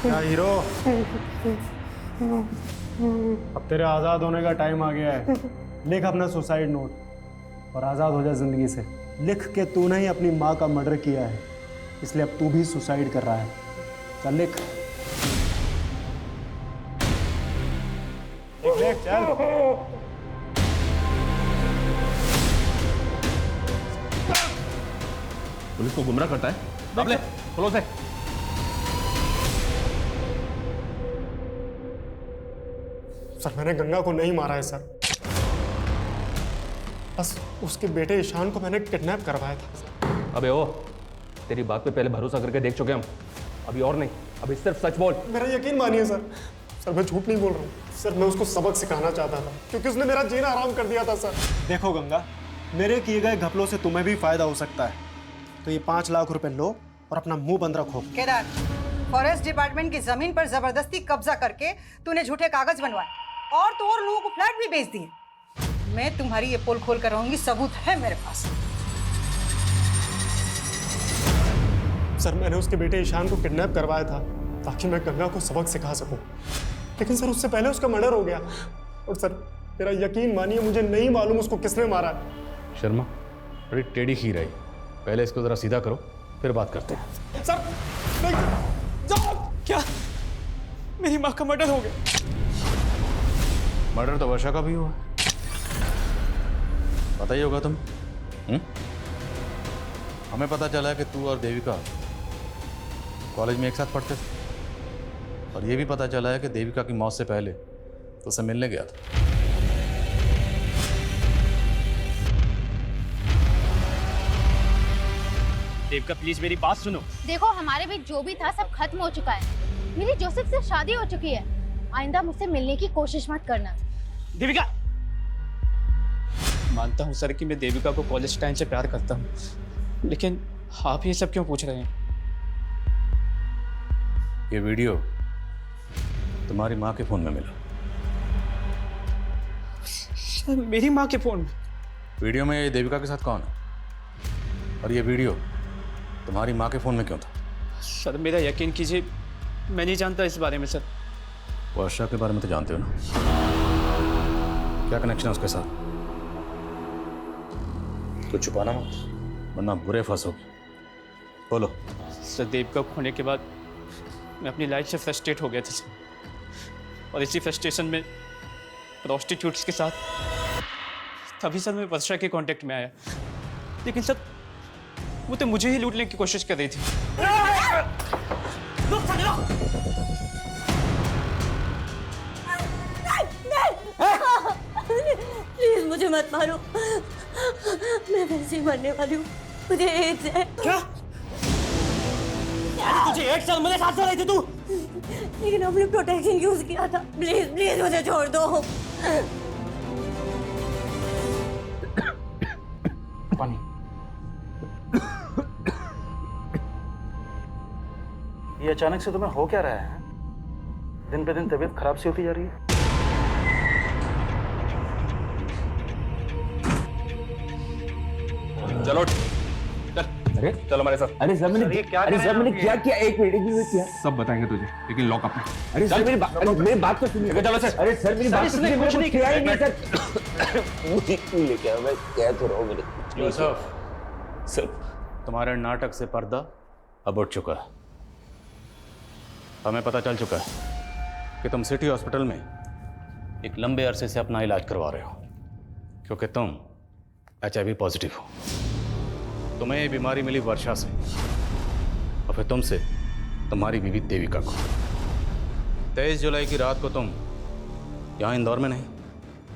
क्या हीरो, अब तेरे आज़ाद होने का टाइम आ गया है। लिख अपना सुसाइड नोट और आज़ाद हो जा जिंदगी से। लिख के तूने ही अपनी माँ का मर्डर किया है, इसलिए अब तू भी सुसाइड कर रहा है। चल लिख, लिख चल। पुलिस को गुमराह करता है। अब ले, खोलो से। सर मैंने गंगा को नहीं मारा है सर, बस उसके बेटे ईशान को मैंने किडनैप करवाया था। अबे ओ, तेरी बात पे पहले भरोसा करके देख चुके हम, अभी और नहीं। अभी सिर्फ सच बोल। मेरा यकीन मानिए सर, सर मैं झूठ नहीं बोल रहा हूँ सर। मैं उसको सबक सिखाना चाहता था क्योंकि उसने मेरा जीना आराम कर दिया था सर। देखो गंगा, मेरे किए गए घपलों से तुम्हें भी फायदा हो सकता है, तो ये 5 लाख रुपए लो और अपना मुंह बंद रखो। केदार, फॉरेस्ट डिपार्टमेंट की जमीन पर जबरदस्ती कब्जा करके तूने झूठे कागज बनवाए और तो और लोगों को फ्लैट भी बेच दिए। मैं तुम्हारी ये पोल खोल कर रहूंगी, सबूत है मेरे पास। सर मैंने उसके बेटे ईशान को किडनैप करवाया था ताकि मैं गंगा को सबक सिखा सकूं, लेकिन सर उससे पहले उसका मर्डर हो गया। और सर मेरा यकीन मानिए, मुझे नहीं मालूम उसको किसने मारा है। शर्मा, बड़ी टेढ़ी खीर आई, पहले इसको जरा सीधा करो, फिर बात करते हैं। सर नहीं, जाओ। क्या मेरी माँ का मर्डर हो गया? मर्डर तो वर्षा का भी हुआ, पता ही होगा तुम। हमें पता चला है कि तू और देविका कॉलेज में एक साथ पढ़ते थे, और ये भी पता चला है कि देविका की मौत से पहले तो उसे मिलने गया था। देविका प्लीज मेरी बात सुनो। देखो, हमारे बीच जो भी था सब खत्म हो चुका है। मेरी जोसेफ से शादी हो चुकी है। आइंदा मुझसे मिलने की कोशिश मत करना। देविका, मानता हूँ सर कि मैं देविका को कॉलेज टाइम से प्यार करता हूँ, लेकिन आप ये सब क्यों पूछ रहे हैं? ये वीडियो तुम्हारी माँ के फोन में मिला। सर मेरी माँ के फोन में? वीडियो में ये देविका के साथ कौन है, और ये वीडियो तुम्हारी माँ के फोन में क्यों था? सर मेरा यकीन कीजिए, मैं नहीं जानता इस बारे में सर। वर्षा के बारे में तो जानते हो ना, क्या कनेक्शन है उसके साथ? तो छुपाना मत, वरना बुरे फंसोगे। बोलो। सर देविका खोने के बाद मैं अपनी लाइफ से फ्रस्ट्रेट हो गया था सर, और इसी फ्रस्ट्रेशन में प्रोस्टिट्यूट्स के साथ तभी सर मैं वर्षा के कांटेक्ट में आया, लेकिन सर वो तो मुझे ही लूटने की कोशिश कर रही थी। प्लीज मुझे मत मारो, मैं वैसे ही मरने वाली हूँ, मुझे एड्स है। क्या? तुझे 1 साल मेरे साथ रही थी तू? लेकिन हमने प्रोटेक्शन यूज किया था। प्लीज प्लीज मुझे छोड़ दो। पानी। ये अचानक से तुम्हें हो क्या रहा है? दिन पे दिन तबीयत खराब सी होती जा रही है। चलो चल, अरे चलो हमारे साथ। अरे सर मैंने क्या किया? एक मिनट किया। सब बताएंगे तुझे, लेकिन लॉकअप में। अरे सर मेरी बात तो सुनिए। चलो सर। अरे सर मेरी बात तो सुनिए, कुछ नहीं किया ही नहीं सर। मुझे क्यों लेके आया? मैं कह तो रहा हूँ मेरे। जोसेफ, सर तुम्हारे नाटक से पर्दा अब उठ चुका है। हमें पता चल चुका है कि तुम सिटी हॉस्पिटल में एक लंबे अरसे से अपना इलाज करवा रहे हो, क्योंकि तुम HIV पॉजिटिव हो। तुम्हें ये बीमारी मिली वर्षा से, और फिर तुमसे तुम्हारी बीवी देविका को। 23 जुलाई की रात को तुम यहाँ इंदौर में नहीं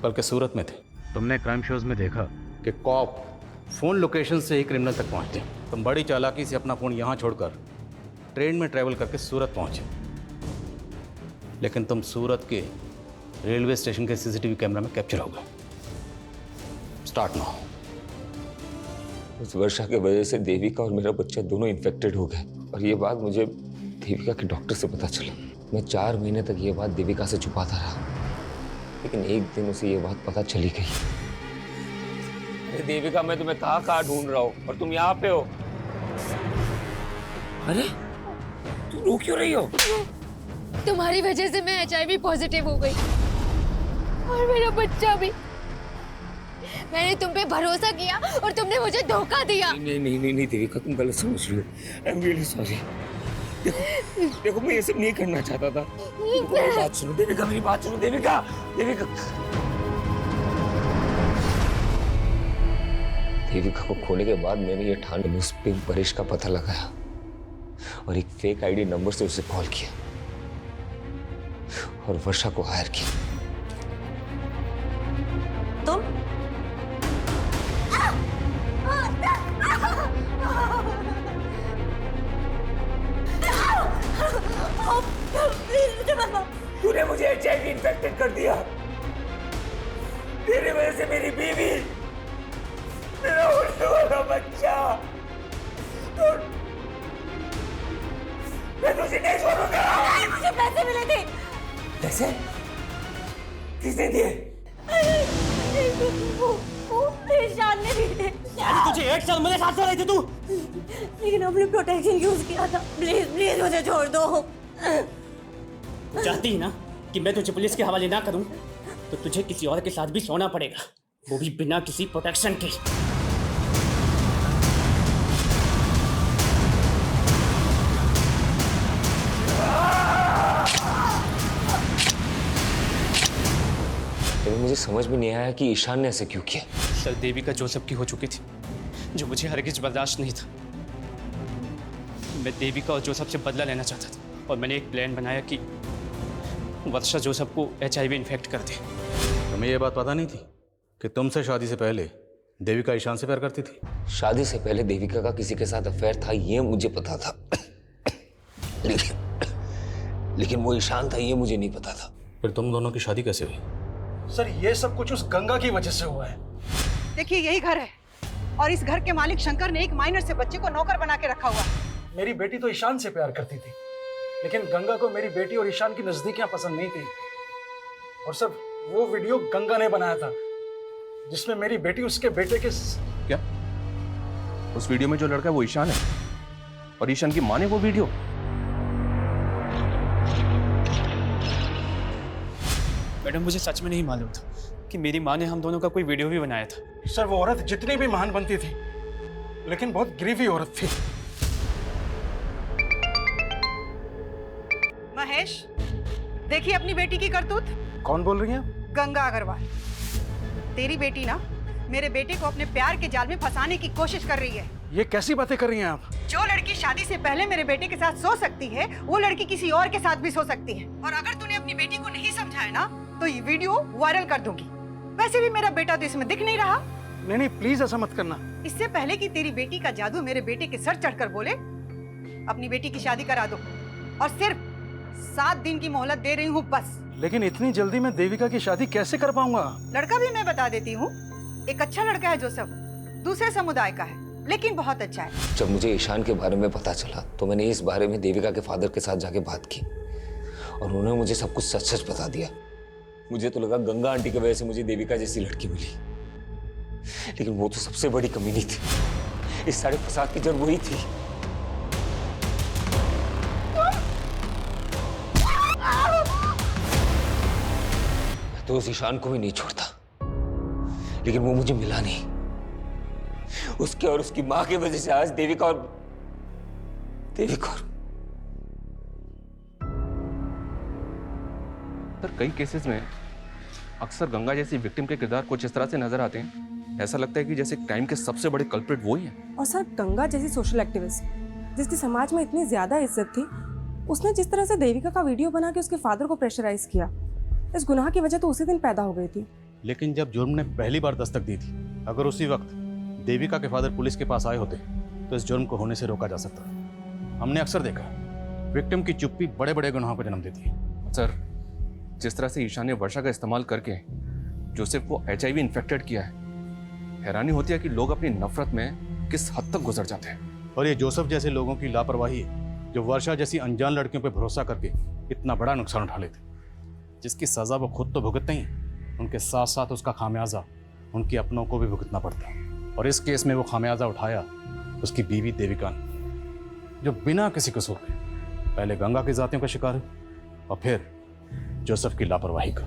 बल्कि सूरत में थे। तुमने क्राइम शोज में देखा कि कॉप फोन लोकेशन से ही क्रिमिनल तक पहुँचते हैं। तुम बड़ी चालाकी से अपना फ़ोन यहाँ छोड़कर ट्रेन में ट्रैवल करके सूरत पहुँचे, लेकिन तुम सूरत के रेलवे स्टेशन के CCTV कैमरा में कैप्चर हो गए। Start now. उस वर्षा की वजह से देविका और मेरा बच्चा दोनों इन्फेक्टेड हो गए, और ये बात मुझे देविका के डॉक्टर से पता चला। मैं 4 महीने तक ये बात देविका से छुपाता रहा, लेकिन एक दिन उसे ये बात पता चली गई। अरे देविका, मैं तुम्हें कहाँ ढूंढ रहा हूँ और तुम यहाँ पे हो। अरे तुम रो क्यों रही हो? तुम्हारी वजह से मैं HIV पॉजिटिव हो गई, और मेरा बच्चा भी। मैंने तुम पे भरोसा किया और तुमने मुझे धोखा दिया। नहीं देविका, तुम गलत समझ रही हो। I am really sorry. देखो मैं ये सब नहीं करना चाहता था। मेरी बात सुनो देविका, मेरी बात सुनो देविका। देविका को खोने के बाद मैंने ये ठान उस पिंक परेश का पता लगाया और एक फेक ID नंबर से उसे कॉल किया और वर्षा को हायर किया। तुम तूने मुझे HIV इन्फेक्टेड कर दिया। तेरी वजह से मेरी बीवी, मेरा उड़ने वाला बच्चा, मैं तुझे नहीं छोड़ूंगा। मुझे पैसे मिले थे। पैसे? किसने दिए? ईशान ने दी थे। तुझे 1 साल मेरे साथ रही थी तू। लेकिन हमने प्रोटेक्शन यूज किया था। प्लीज प्लीज मुझे छोड़ दो। चाहती है ना कि मैं तुझे पुलिस के हवाले ना करूं, तो तुझे किसी और के साथ भी सोना पड़ेगा, वो भी बिना किसी प्रोटेक्शन के। लेकिन मुझे समझ में नहीं आया कि ईशान ने ऐसे क्यों किया। सर, देविका जोसेफ की हो चुकी थी, जो मुझे हरगिज बर्दाश्त नहीं था। मैं देविका और जोसेफ से बदला लेना चाहता था, और मैंने एक प्लान बनाया कि वर्षा जोसेफ को HIV इन्फेक्ट कर दे। तुम्हें ये बात पता नहीं थी कि तुमसे शादी से पहले देविका ईशान से प्यार करती थी? शादी से पहले देविका का किसी के साथ अफेयर था, ये मुझे पता था। लेकिन वो ईशान था, ये मुझे नहीं पता था। फिर तुम दोनों की शादी कैसे हुई? सर, ये सब कुछ उस गंगा की वजह से हुआ है। देखिए यही घर है, और इस घर के मालिक शंकर ने एक माइनर से बच्चे को नौकर बना के रखा हुआ है। मेरी बेटी तो ईशान से प्यार करती थी, लेकिन गंगा को मेरी बेटी और ईशान की नजदीकियां पसंद नहीं थी। और सर, वो वीडियो गंगा ने बनाया था, जिसमें मेरी बेटी उसके बेटे के क्या? उस वीडियो में जो लड़का है वो ईशान है, और ईशान की माँ ने वो वीडियो? मैडम, मुझे सच में नहीं मालूम था कि मेरी माँ ने हम दोनों का कोई वीडियो भी बनाया था। सर, वो औरत जितनी भी महान बनती थी, लेकिन बहुत गिरी औरत थी। महेश, देखिए अपनी बेटी की करतूत। कौन बोल रही हैं? गंगा अग्रवाल। तेरी बेटी ना मेरे बेटे को अपने प्यार के जाल में फंसाने की कोशिश कर रही है। ये कैसी बातें कर रही हैं आप? जो लड़की शादी से पहले मेरे बेटे के साथ सो सकती है, वो लड़की किसी और के साथ भी सो सकती है। और अगर तूने अपनी बेटी को नहीं समझाया ना, तो ये वीडियो वायरल कर दूंगी। वैसे भी मेरा बेटा तो इसमें दिख नहीं रहा। नहीं, प्लीज ऐसा मत करना। इससे पहले कि तेरी बेटी का जादू मेरे बेटे के सर चढ़कर बोले, अपनी बेटी की शादी करा दो। और सिर्फ 7 दिन की मोहलत दे रही हूँ बस। लेकिन इतनी जल्दी मैं देविका की शादी कैसे कर पाऊंगा? लड़का भी मैं बता देती हूँ। एक अच्छा लड़का है जोसेफ, दूसरे समुदाय का है, लेकिन बहुत अच्छा है। जब मुझे ईशान के बारे में पता चला, तो मैंने इस बारे में देविका के फादर के साथ जाके बात की, और उन्होंने मुझे सब कुछ सच सच बता दिया। मुझे तो लगा गंगा आंटी की वजह से मुझे देविका जैसी लड़की मिली, लेकिन वो तो सबसे बड़ी कमी नहीं थी। इस सारे फसाद की जड़ वही थी। मैं तो उस ईशान को भी नहीं छोड़ता, लेकिन वो मुझे मिला नहीं। उसके और उसकी माँ की वजह से आज देविका और सर, कई केसेस में अक्सर गंगा जैसी विक्टिम के किरदार कुछ इस तरह से नजर आते हैं, ऐसा लगता है कि जैसे क्राइम के सबसे बड़े कल्प्रिट वो ही है। और सर, गंगा जैसी सोशल एक्टिविस्ट जिसकी समाज में इतनी ज्यादा इज्जत थी, उसने जिस तरह से देविका का वीडियो बना के उसके फादर को प्रेशराइज किया, इस गुनाह की वजह तो उसी दिन पैदा हो गई थी। लेकिन जब जुर्म ने पहली बार दस्तक दी थी, अगर उसी वक्त देविका के फादर पुलिस के पास आए होते, तो इस जुर्म को होने से रोका जा सकता। हमने अक्सर देखा, विक्टिम की चुप्पी बड़े बड़े गुनाहों को जन्म देती है। सर, जिस तरह से ईशान ने वर्षा का इस्तेमाल करके जोसेफ को HIV इन्फेक्टेड किया है, हैरानी होती है कि लोग अपनी नफरत में किस हद तक गुजर जाते हैं। और ये जोसेफ जैसे लोगों की लापरवाही है, जो वर्षा जैसी अनजान लड़कियों पर भरोसा करके इतना बड़ा नुकसान उठा लेते, जिसकी सजा वो खुद तो भुगतते ही, उनके साथ साथ उसका खामियाजा उनके अपनों को भी भुगतना पड़ता है। और इस केस में वो खामियाजा उठाया उसकी बीवी देविका ने, जो बिना किसी कसूर के पहले गंगा की जातियों का शिकार है, और फिर जोसेफ की लापरवाही का।